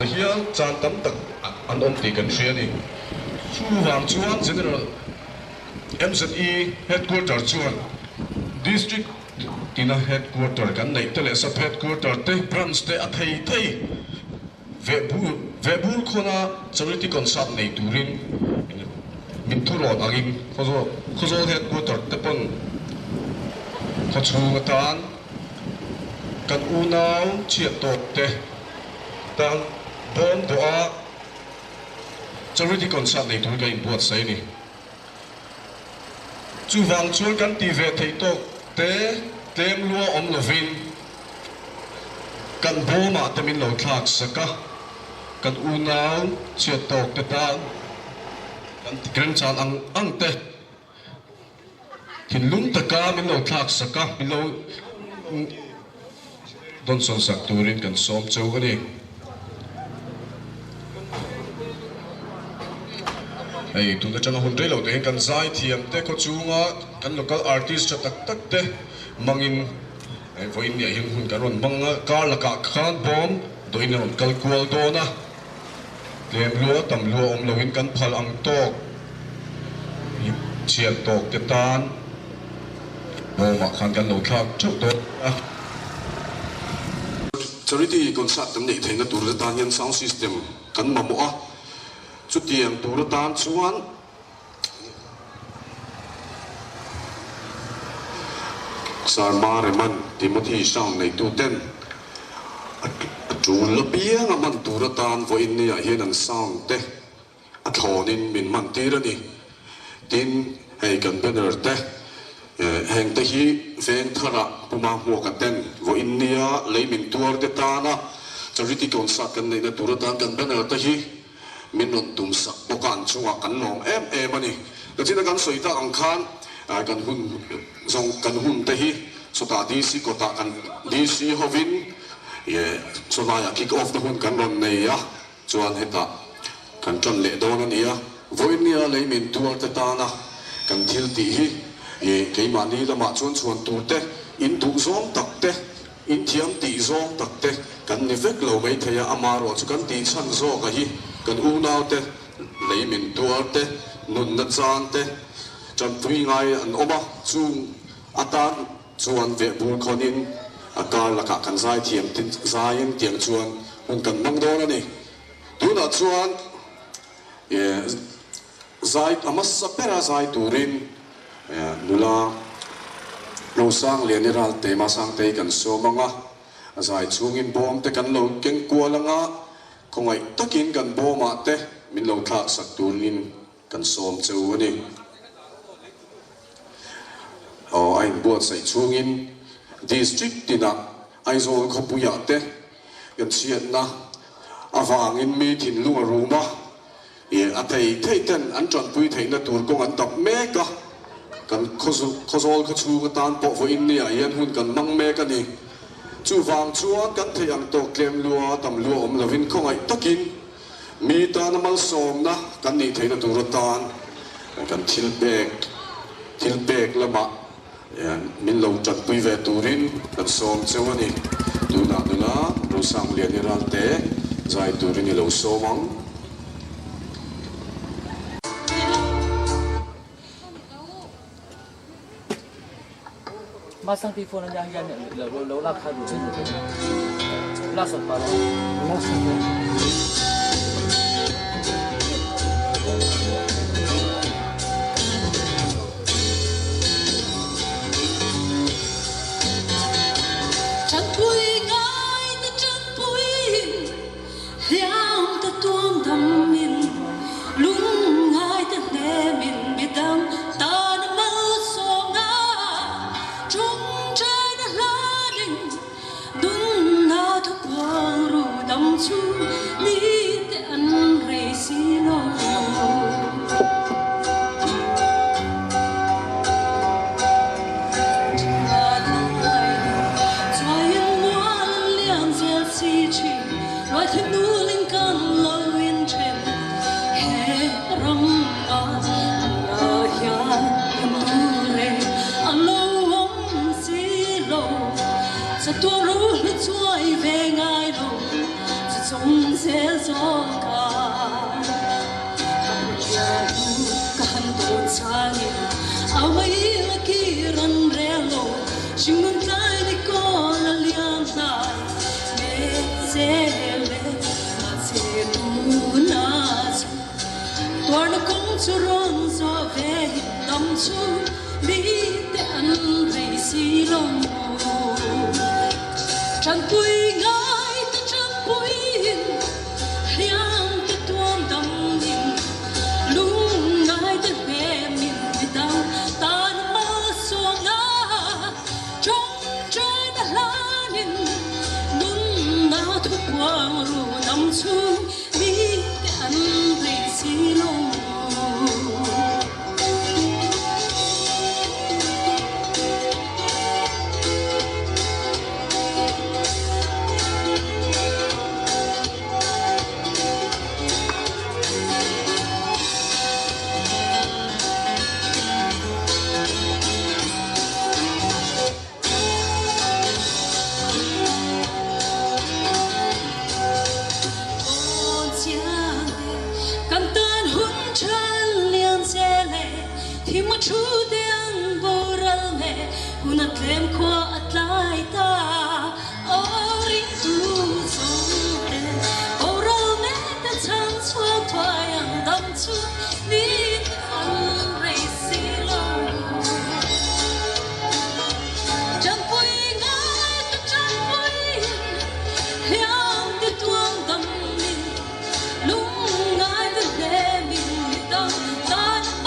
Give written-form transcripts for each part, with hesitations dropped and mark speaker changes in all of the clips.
Speaker 1: hiang chan tam tak an om ti kan hria ni chu wang chuan general MZI headquarter chuan district tina headquarter kan nei tele sub headquarter te branch te a thei vebul khona charity concert nei turin min thuron angin khawzawl headquarter te pon khawchhung atan kan unau chhiatna te tan bon boa charity concert nei tur ga import sai ni chu wang chuan kan ti ve thei tok te tlem lua om lovin kan boma tamin lo thlak saka kan unau chhiatna te tan kan tikren chan ang te thinlum taka min lo thlak saka min lo don son sak turin kan som chau ani ai tu na changa hun rei lo te kan zai thiam te ko chunga kan local artist tak tak te mangin ai voin ya hin hun kan ron manga kar la ka khan bom doin on kal kwal do na lem lua tam lua om loin kan phal ang tok chiat tok te tan bo ma khan kan lo thak chau to charity concert tam nei theina tur ta hian sound system kan mamo a chu tiang tur tan chuan Cyclone REMAL Timothy sang nei tu ten chu la piang man tur tan vo in ya hian an sound te a thonin min man tirani tin hei kan banner te heng te hi veng thara puma huwa ka ten vo india leimin tuar te tana charity concert kan nei na tur tan kan banner te hi min non tum sak pokan chunga kan nom em ani ka china kan soita ang khan kan hun zong kan hun te hi sota dc kota kan dc hovin ye sona ya kick off the hun kan ron nei ya chuan heta kan ton le don ani ya voinia leimin tuar te tana kan thil ti hi ye keimani lama chuan tur te in du zom tak te in thiam ti zom tak te kan ni vek lo mai theya amaro chu kan ti chan zo ka hi kan unau te leimin tuar te nun na chan te tanpui ngai an oma chu atan chuan ve bur khonin akar laka kan zai thiam tin zain tiang chuan hun kan mang do ani tuna chuan ye zai amas sapera zai turin nula lo sang lianiral te ma sang te kan so manga zai chungin bom te kan lo keng kualanga kongai takin kan boma te min lo thak sak turin kan som cheu ani ai buat sai chungin district tina aizol khawpui te yan chhiatna awangin mi thin lunga ruma ye athei ten an tanpui theina tur kong an tap meka kan khawzawl khachu ka tan po vo in nia yan hun kan mang meka ni chu wang chuan kan thei ang to klem lua tam lua om lovin khongai takin mi ta namal som na kan ni theina tur tan kan thil bek lama min lo tanpui ve turin kan som chewani tuna ro sang lianiral te zai turin lo somang
Speaker 2: masang phone na yang lo la kha du chen la sa pa la sa
Speaker 3: tanpui ngai ta tanpui liang ta tuam dam min lung ngai ta ne min bidang ta na mal so nga chung chai na la ding dun na tu kwang ru dam chu ni te an re si lo Hlimen chu mi te an rei si long tanpui ngai te tanpui hliam te tuam dam nin lung ngai te he min bidang tan ma songa trong trái na lanin nun na thu quang ru nam chu mi te an rei si long chu tiếng boral me hunat lem khoa atlai ta ori tu song te oral me ta chang chua thwai ang dam chu ni an rei si lo tanpui ngai ta tanpui hiang te tuang dam min lung ngai te le min dam tan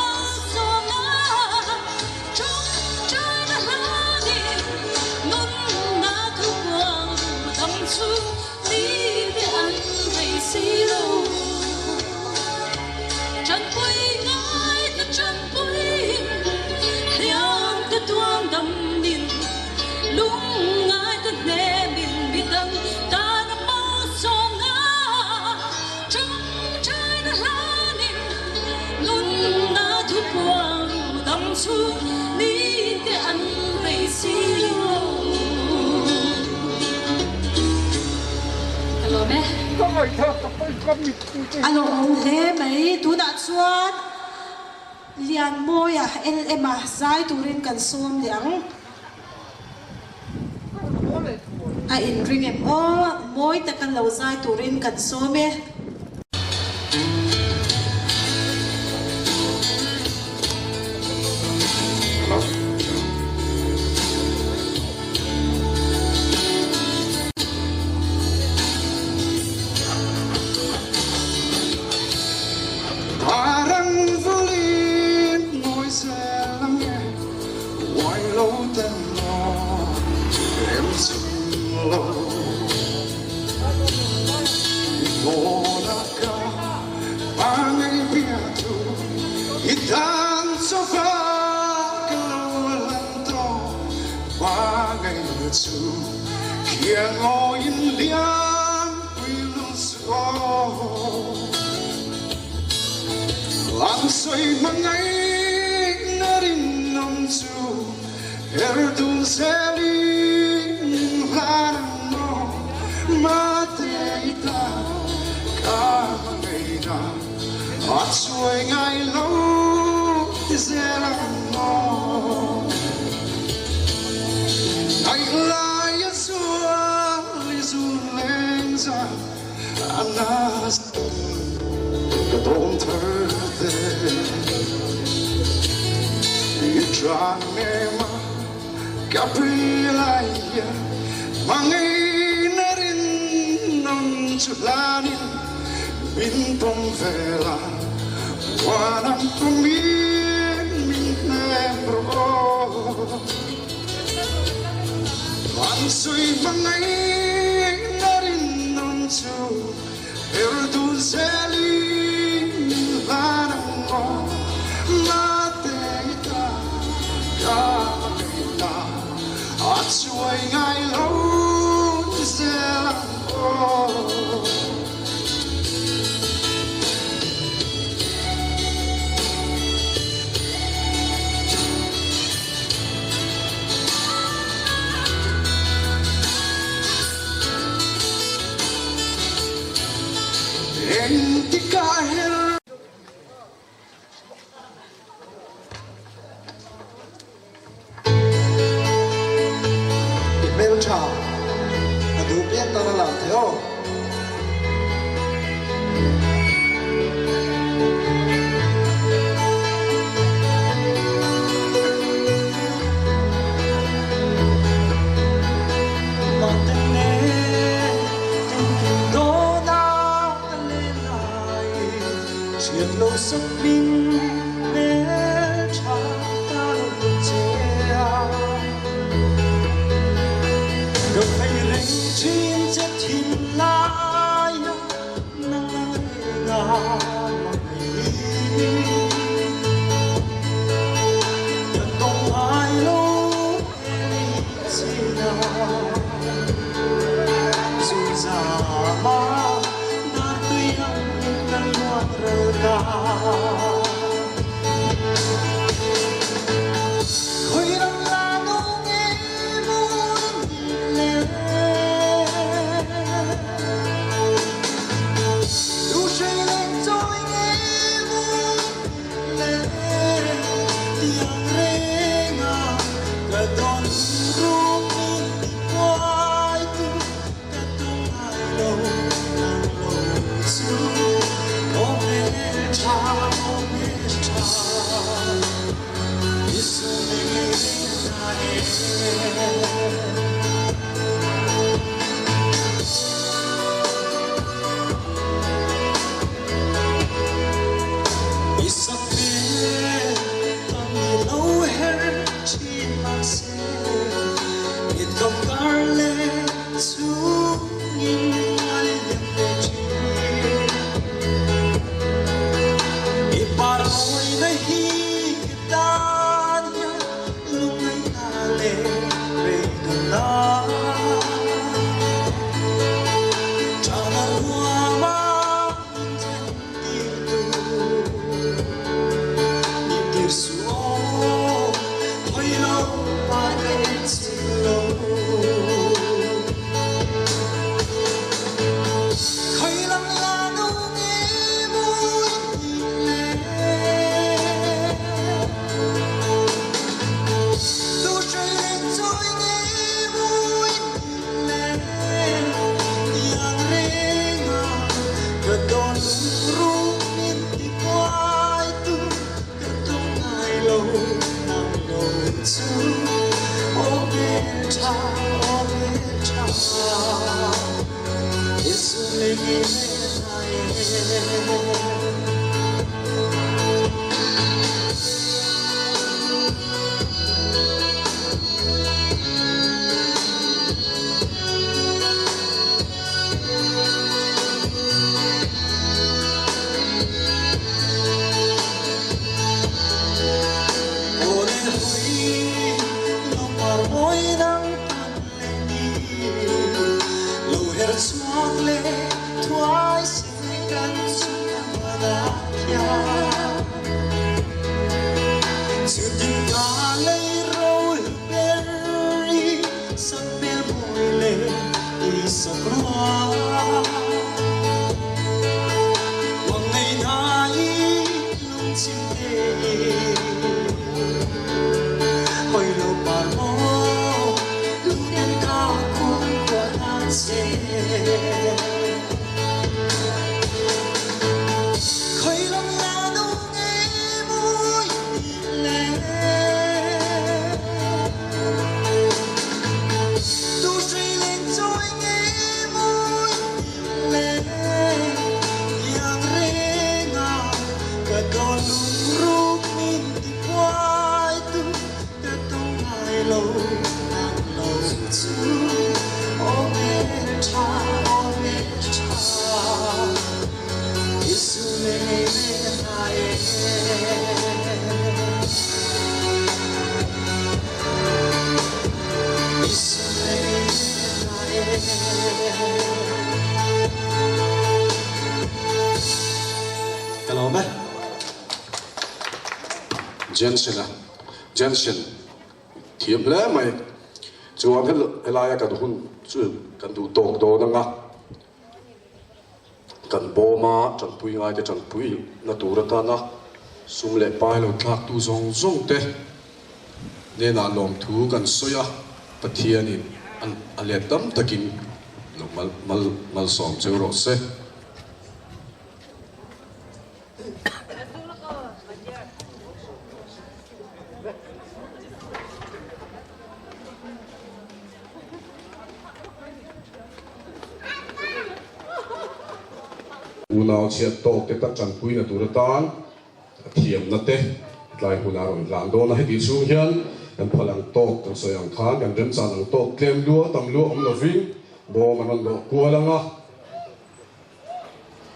Speaker 4: alo le mai tu da chuan lian moya LM zai turin kan som liang a in ring em o moi ta kan lo zai turin kan som e
Speaker 5: sắc minh mê cha ta luôn chia gặp phải rèn chín chất thiên lai nắng ngà
Speaker 1: Jensen thiam hle mai chuan helaya kan hun chu kan du tok do nanga kan boma tanpui ngai te tanpui na turata na sum le pai lo thak tu zong zong te ne na lom thu kan soya pathianin an aletam takin lo mal som chero se Unau chiat tok te tak tanpui na turatan thiam na te lai huna ron lang do na he ti chung hian kan phalang tok kan soyang khan kan rem chan ang tok tlem lua tam lu om lo ving bo manon do kualanga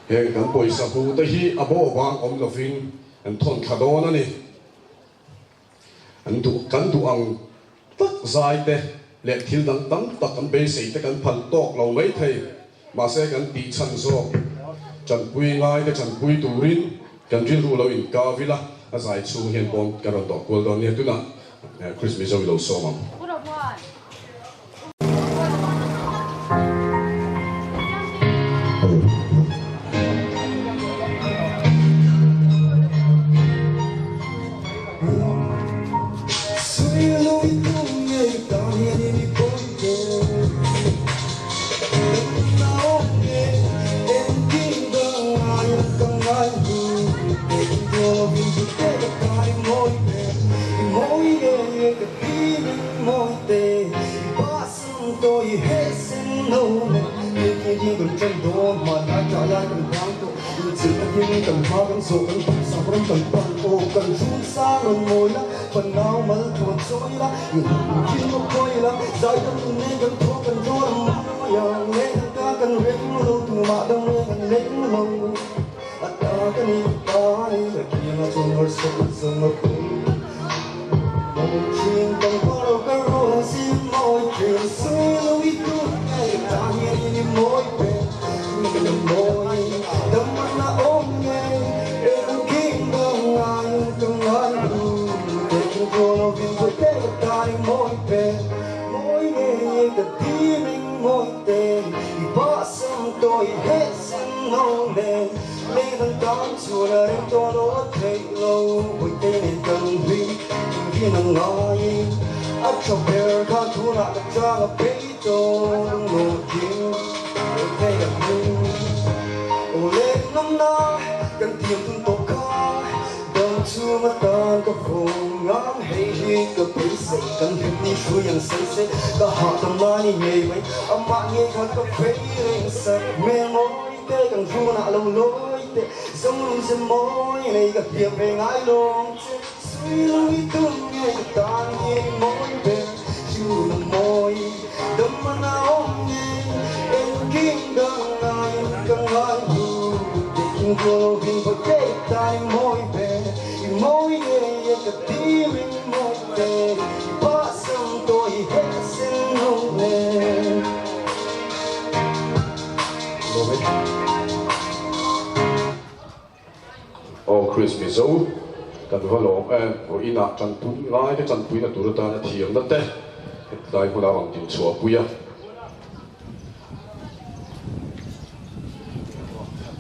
Speaker 1: he kan poisa hu te hi abo wang om lo ving an thon khadona ni an du kan du ang tak zai te le thil dang tam tak kan be sei te kan phal tok lo mai thei ma se kan ti chan zo chan pui ngai te chan pui turin kan rin ru lo in ka vila a zai chu hian bom karon do kol don ni tu na Christmas zo lo so mam
Speaker 5: cần hoa cần sổ cần tóc sao vẫn cần bằng ô cần run xa lần môi lá phần nào mà thuộc dối lá người chỉ một coi lá dài đông nên cần thua cần thua mà yang nên ta cần biết lâu từ mà đông nên cần lấy lâu ta cần đi ta đi để kia nó trong hơi sâu sâu nó một chuyện cần qua đâu cái rồi xin mọi chuyện xưa lâu ít chút ngày ta nghe như mối về mình môi đâm nó ôm nghe em kinh đông anh từng anh để chúng tôi nó viên tôi để ta đi môi về môi nghe cái tim mình môi tên thì bỏ xong tôi hết xin nông nề lên thân tám chùa là đem cho nó thấy lâu với tên này cần vì khi nàng ngài ắt cho bè khá thu lại được ra là bế trôn nụ tiếng thấy gặp mình lên năm nay cần tìm từng tổ ca đừng chưa mất tan có khung ngắm hay hi có bế xây cần thêm đi suy yang xây xây có họ tầm ba ni nhảy mấy âm bạn nghe thật có phê lên sạch mê mối tê cần thu nạ lâu lối tê giống luôn xem mối này gặp việc về ngái luôn suy lối tương nghe tan nghe mối về chưa là môi đâm mà áo nghe em kinh đừng ai cần ai chúng tôi vì một cái tay môi về môi nghe cái tim mình môi về bỏ xong tôi hết xin không nề
Speaker 1: oh Christmas zo kan va lo o ina chan tu lai cái chan pui na tu ta na thiam na te lai ko la wang tin chua puya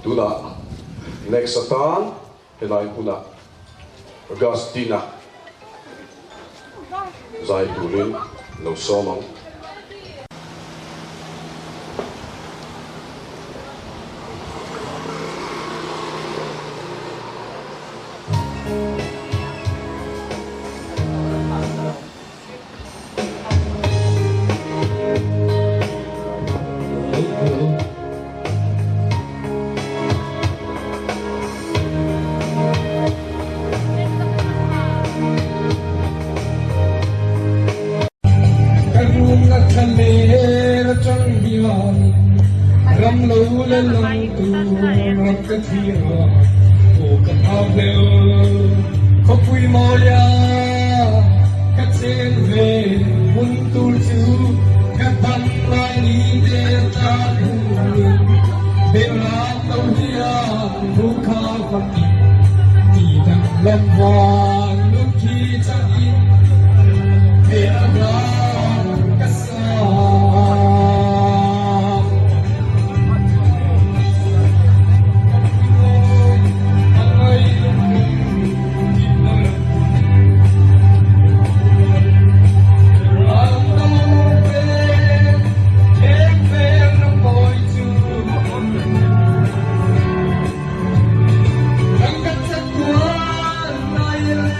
Speaker 1: tu la next satan cái lai ko la Augustina zai tu rin lo so mong
Speaker 6: khawpui moya ka chen ve mun tu chu ka ban lai ni de ta du be la to dia bu kha kham ti dang lam wan lu ki cha in be la ka sa
Speaker 5: I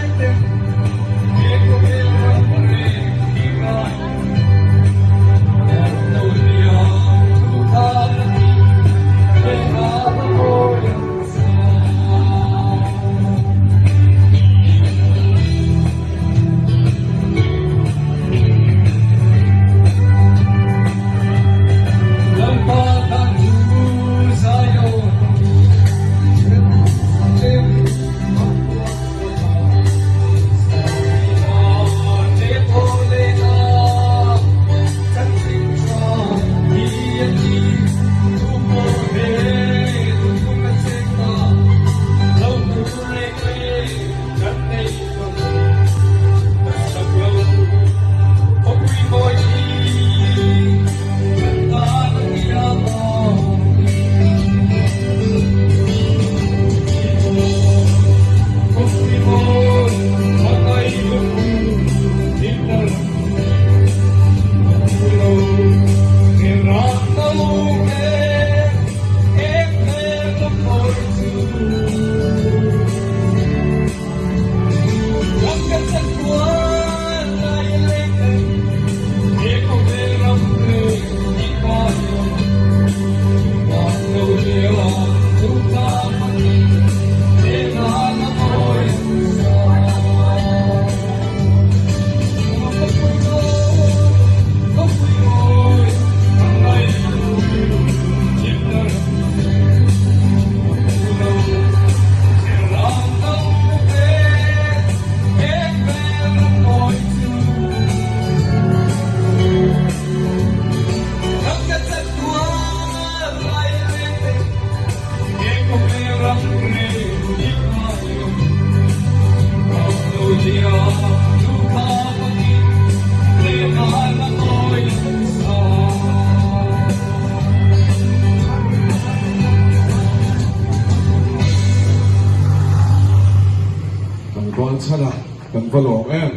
Speaker 7: ban chana kan valong em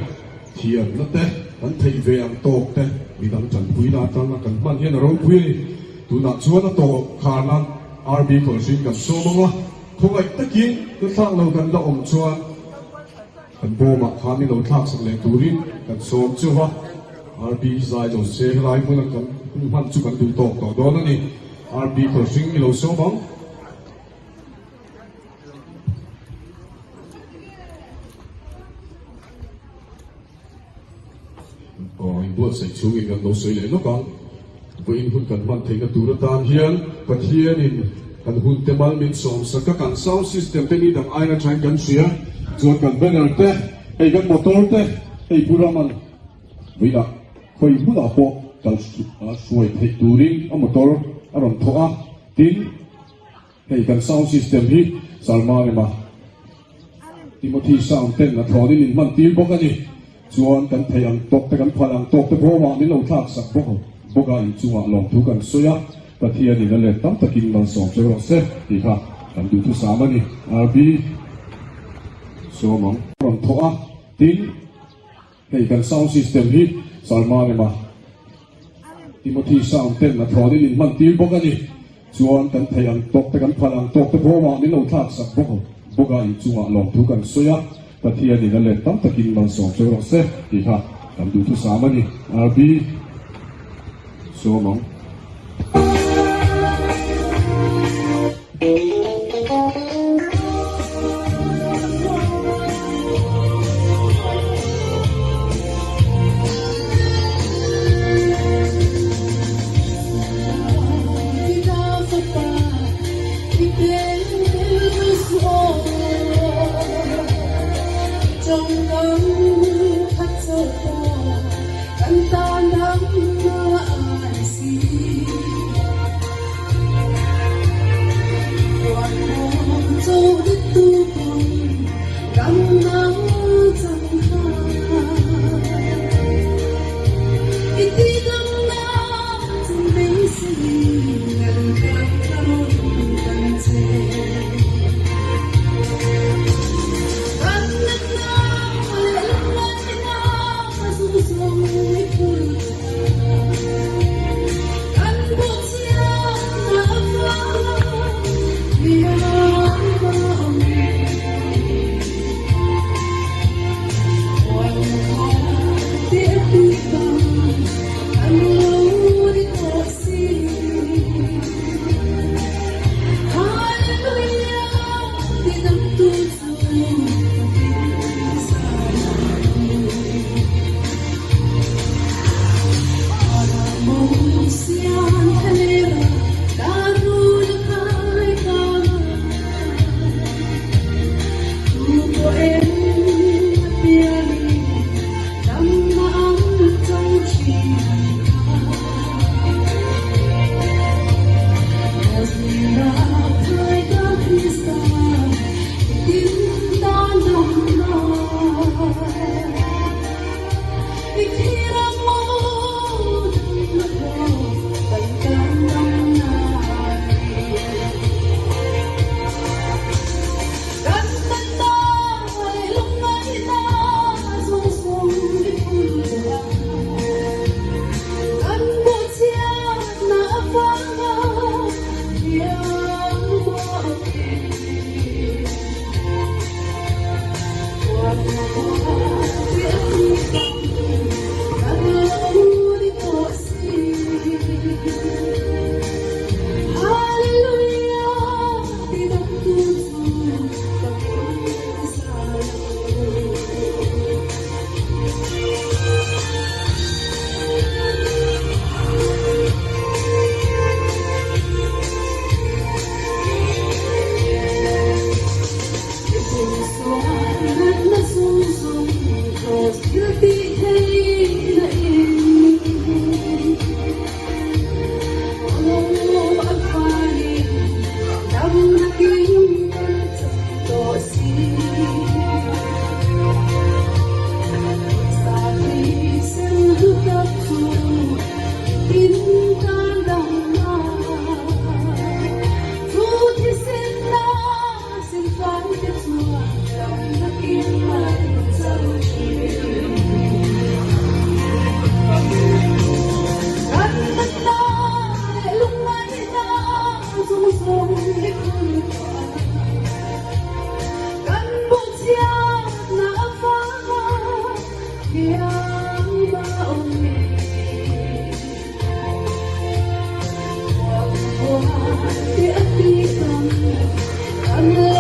Speaker 7: thian na te kan thei ve ang tok te mi dang chan pui na tan kan man hian ro pui tu na chuan na to khana RB kol sin kan so manga khongai takin tu thak lo kan la om chuan kan bo ma khani lo thak sang le turin kan som chu ha RB zai lo se lai mun kan man chu kan du tok to don ani RB kol sin mi lo so bang buat sai chung in kan lo soi le lo kang với in hun kan man thei na tur tan hian pathian in kan hun te mal min som sa ka kan sound system te ni dang aina thain kan sia chuan kan banner te ei kan motor te ei puraman vila khoi bula po kal suai thei turin a motor a ron thoa tin ei kan sound system hi salman ma Timothy sound ten na thonin in man til bok ani chuan kan thei ang tok te kan phal ang tok te bo ma ni lo thak sak bok boka in chunga long thu kan soya pathian in le tam takin man som se ro se ti kha kan du tu samani RB so mong ron thoa tin hei kan sound system hi salman ma Timothy sound ten na thonin in man til bok ani chuan kan thei ang tok te kan phal ang tok te bo ma ni lo thak sak bok boka in chunga long thu kan soya pathian in le tam takin man som se ro se ti kha kan du tu samani RB so mong
Speaker 3: I'm